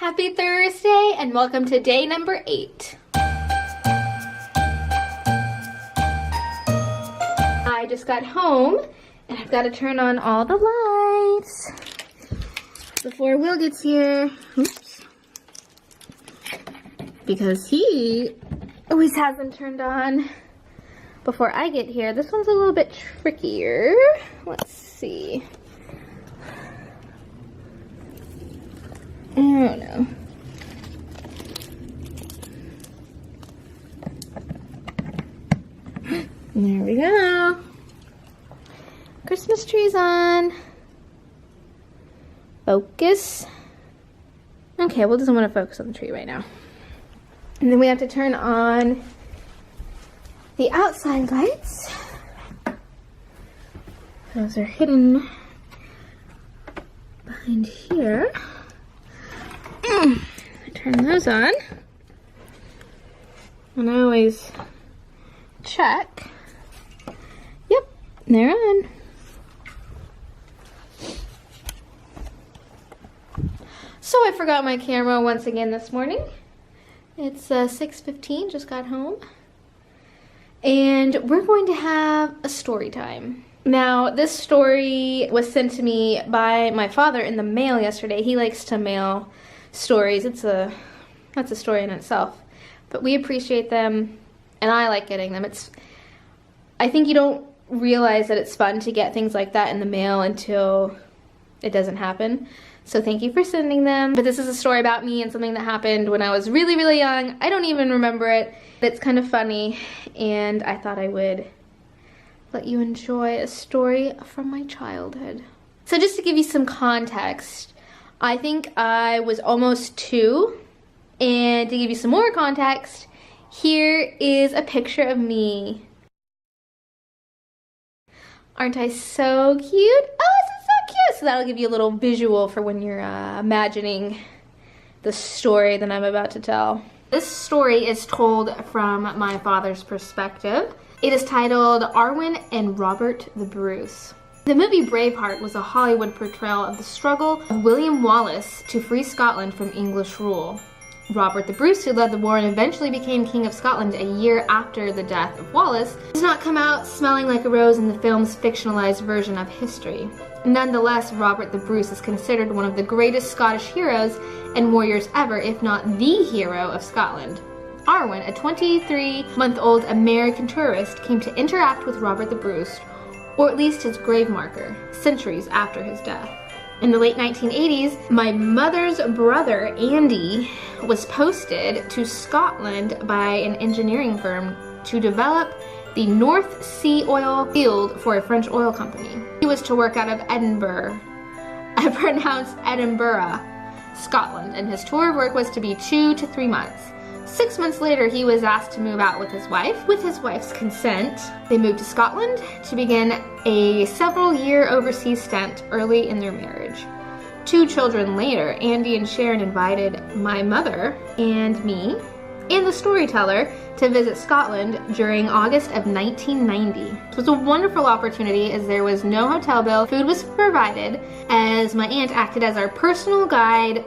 Happy Thursday and welcome to day number 8. I just got home and I've got to turn on all the lights before Will gets here. Oops. Because he always has them turned on before I get here. This one's a little bit trickier. Let's see. I don't know. There we go. Christmas tree's on. Focus. Okay, Will doesn't want to focus on the tree right now. And then we have to turn on the outside lights. Those are hidden behind here. I turn those on. And I always check. Yep, they're on. So I forgot my camera once again this morning. It's 6:15, just got home. And we're going to have a story time. Now, this story was sent to me by my father in the mail yesterday. He likes to mail stories. That's a story in itself. But we appreciate them, and I like getting them. I think you don't realize that it's fun to get things like that in the mail until it doesn't happen. So thank you for sending them. But this is a story about me and something that happened when I was really, really young. I don't even remember it. It's kind of funny, and I thought I would let you enjoy a story from my childhood. So just to give you some context, I think I was almost 2, and to give you some more context, here is a picture of me. Aren't I so cute? Oh, this is so cute! So that'll give you a little visual for when you're imagining the story that I'm about to tell. This story is told from my father's perspective. It is titled Arwen and Robert the Bruce. The movie Braveheart was a Hollywood portrayal of the struggle of William Wallace to free Scotland from English rule. Robert the Bruce, who led the war and eventually became King of Scotland a year after the death of Wallace, does not come out smelling like a rose in the film's fictionalized version of history. Nonetheless, Robert the Bruce is considered one of the greatest Scottish heroes and warriors ever, if not the hero of Scotland. Arwen, a 23-month-old American tourist, came to interact with Robert the Bruce, or at least his grave marker, centuries after his death. In the late 1980s, my mother's brother, Andy, was posted to Scotland by an engineering firm to develop the North Sea oil field for a French oil company. He was to work out of Edinburgh. I pronounced Edinburgh, Scotland, and his tour of work was to be 2 to 3 months. 6 months later, he was asked to move out with his wife. With his wife's consent, they moved to Scotland to begin a several-year overseas stint early in their marriage. 2 children later, Andy and Sharon invited my mother and me and the storyteller to visit Scotland during August of 1990. It was a wonderful opportunity as there was no hotel bill, food was provided, as my aunt acted as our personal guide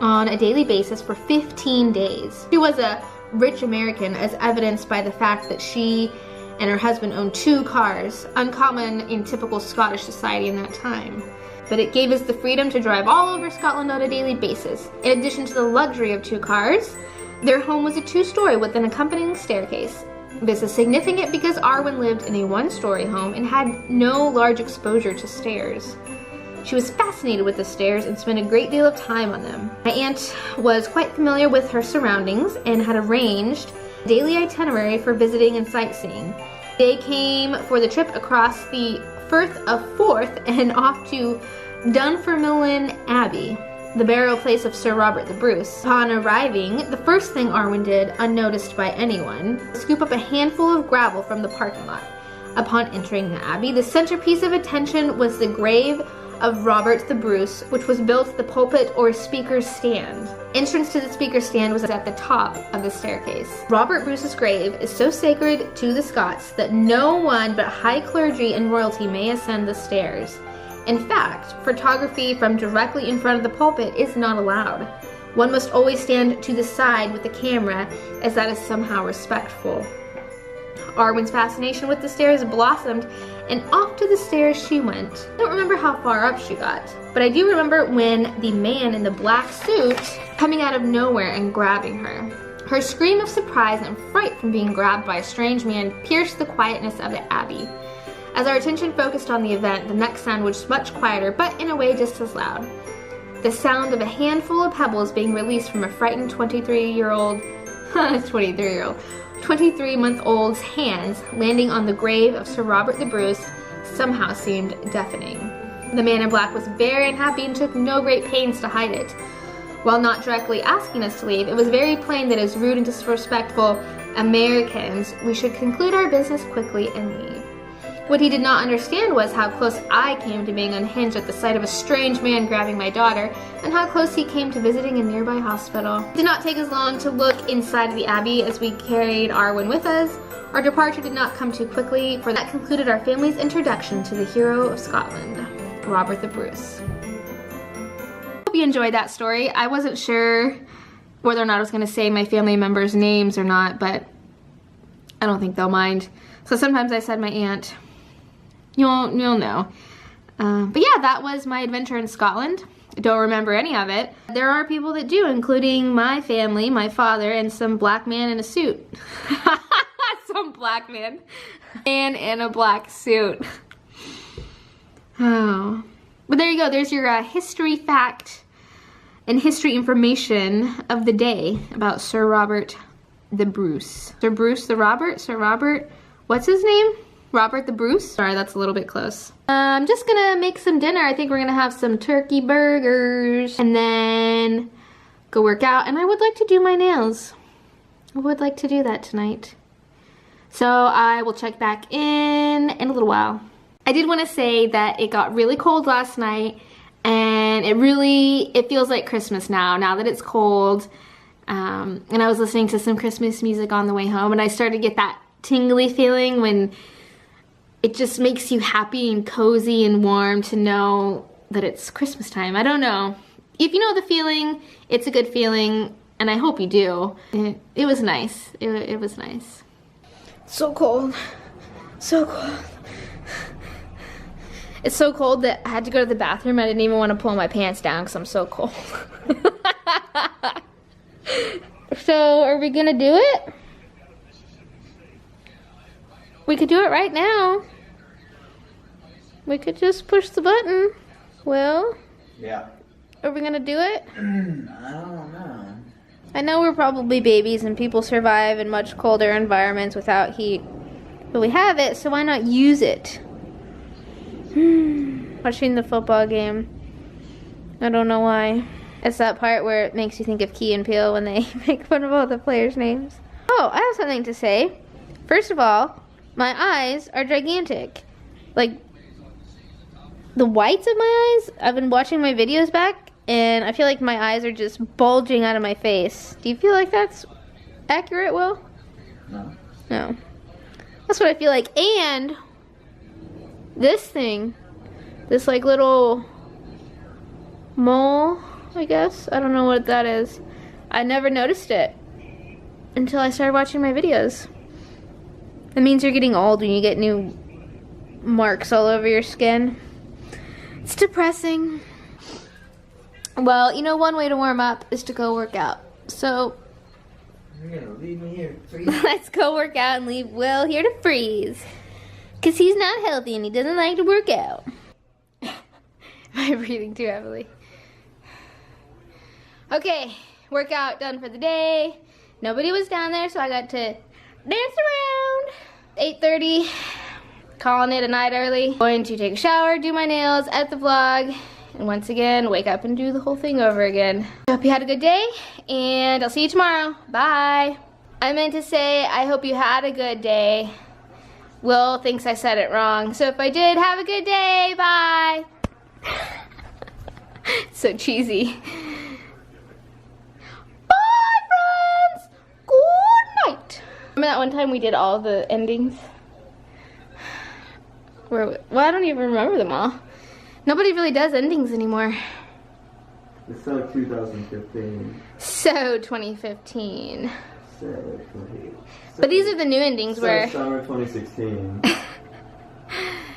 on a daily basis for 15 days. She was a rich American, as evidenced by the fact that she and her husband owned 2 cars, uncommon in typical Scottish society in that time. But it gave us the freedom to drive all over Scotland on a daily basis. In addition to the luxury of 2 cars, their home was a 2-story with an accompanying staircase. This is significant because Arwen lived in a 1-story home and had no large exposure to stairs. She was fascinated with the stairs and spent a great deal of time on them. My aunt was quite familiar with her surroundings and had arranged a daily itinerary for visiting and sightseeing. They came for the trip across the Firth of Forth and off to Dunfermline Abbey, the burial place of Sir Robert the Bruce. Upon arriving, the first thing Arwen did, unnoticed by anyone, was scoop up a handful of gravel from the parking lot. Upon entering the abbey, the centerpiece of attention was the grave of Robert the Bruce, which was built at the pulpit or speaker's stand. Entrance to the speaker's stand was at the top of the staircase. Robert Bruce's grave is so sacred to the Scots that no one but high clergy and royalty may ascend the stairs. In fact, photography from directly in front of the pulpit is not allowed. One must always stand to the side with the camera, as that is somehow respectful. Arwen's fascination with the stairs blossomed, and off to the stairs she went. I don't remember how far up she got, but I do remember when the man in the black suit coming out of nowhere and grabbing her. Her scream of surprise and fright from being grabbed by a strange man pierced the quietness of the Abbey. As our attention focused on the event, the next sound was much quieter, but in a way just as loud. The sound of a handful of pebbles being released from a frightened 23-month-old's hands landing on the grave of Sir Robert the Bruce somehow seemed deafening. The man in black was very unhappy and took no great pains to hide it. While not directly asking us to leave, it was very plain that as rude and disrespectful Americans, we should conclude our business quickly and leave. What he did not understand was how close I came to being unhinged at the sight of a strange man grabbing my daughter, and how close he came to visiting a nearby hospital. It did not take us long to look inside of the Abbey as we carried Arwen with us. Our departure did not come too quickly, for that concluded our family's introduction to the hero of Scotland, Robert the Bruce. Hope you enjoyed that story. I wasn't sure whether or not I was going to say my family members' names or not, but I don't think they'll mind. So sometimes I said my aunt. You'll know. But yeah, that was my adventure in Scotland. I don't remember any of it. There are people that do, including my family, my father, and some black man in a suit. Some black man. Man in a black suit. Oh. But there you go. There's your history fact and history information of the day about Sir Robert the Bruce. Sir Bruce the Robert? Sir Robert? What's his name? Robert the Bruce? Sorry, that's a little bit close. I'm just gonna make some dinner. I think we're gonna have some turkey burgers and then go work out. And I would like to do my nails. I would like to do that tonight. So I will check back in a little while. I did want to say that it got really cold last night, and it feels like Christmas now that it's cold. And I was listening to some Christmas music on the way home, and I started to get that tingly feeling when it just makes you happy and cozy and warm to know that it's Christmas time. I don't know. If you know the feeling, it's a good feeling, and I hope you do. It was nice. It was nice. So cold. So cold. It's so cold that I had to go to the bathroom. I didn't even want to pull my pants down because I'm so cold. So, are we gonna do it? We could do it right now. We could just push the button. Well? Yeah. Are we gonna do it? I don't know. I know we're probably babies and people survive in much colder environments without heat. But we have it, so why not use it? Watching the football game. I don't know why. It's that part where it makes you think of Key and Peele when they make fun of all the players' names. Oh, I have something to say. First of all, my eyes are gigantic. Like, the whites of my eyes, I've been watching my videos back, and I feel like my eyes are just bulging out of my face. Do you feel like that's accurate, Will? No. No. That's what I feel like. And this thing, this like little mole, I guess. I don't know what that is. I never noticed it until I started watching my videos. That means you're getting old when you get new marks all over your skin. It's depressing. Well, you know, one way to warm up is to go work out. So You're gonna leave me here to freeze? let's go work out and leave Will here to freeze. Because he's not healthy and he doesn't like to work out. Am I breathing too heavily? Okay, workout done for the day. Nobody was down there, so I got to dance around. 8:30, calling it a night early. Going to take a shower, do my nails, edit the vlog, and once again, wake up and do the whole thing over again. I hope you had a good day, and I'll see you tomorrow. Bye. I meant to say, I hope you had a good day. Will thinks I said it wrong, so if I did, have a good day. Bye. So cheesy. Bye, friends. Good night. Remember that one time we did all the endings? Well, I don't even remember them all. Nobody really does endings anymore. It's so 2015. So 2015. So 20. But these are the new endings where summer 2016.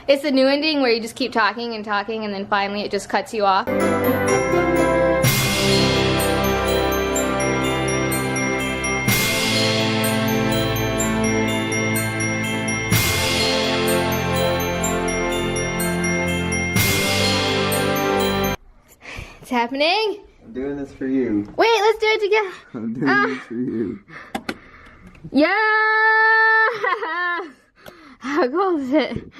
it's the new ending where you just keep talking and talking and then finally it just cuts you off. It's happening. I'm doing this for you. Wait, let's do it together. I'm doing this for you. Yeah! How cool is it?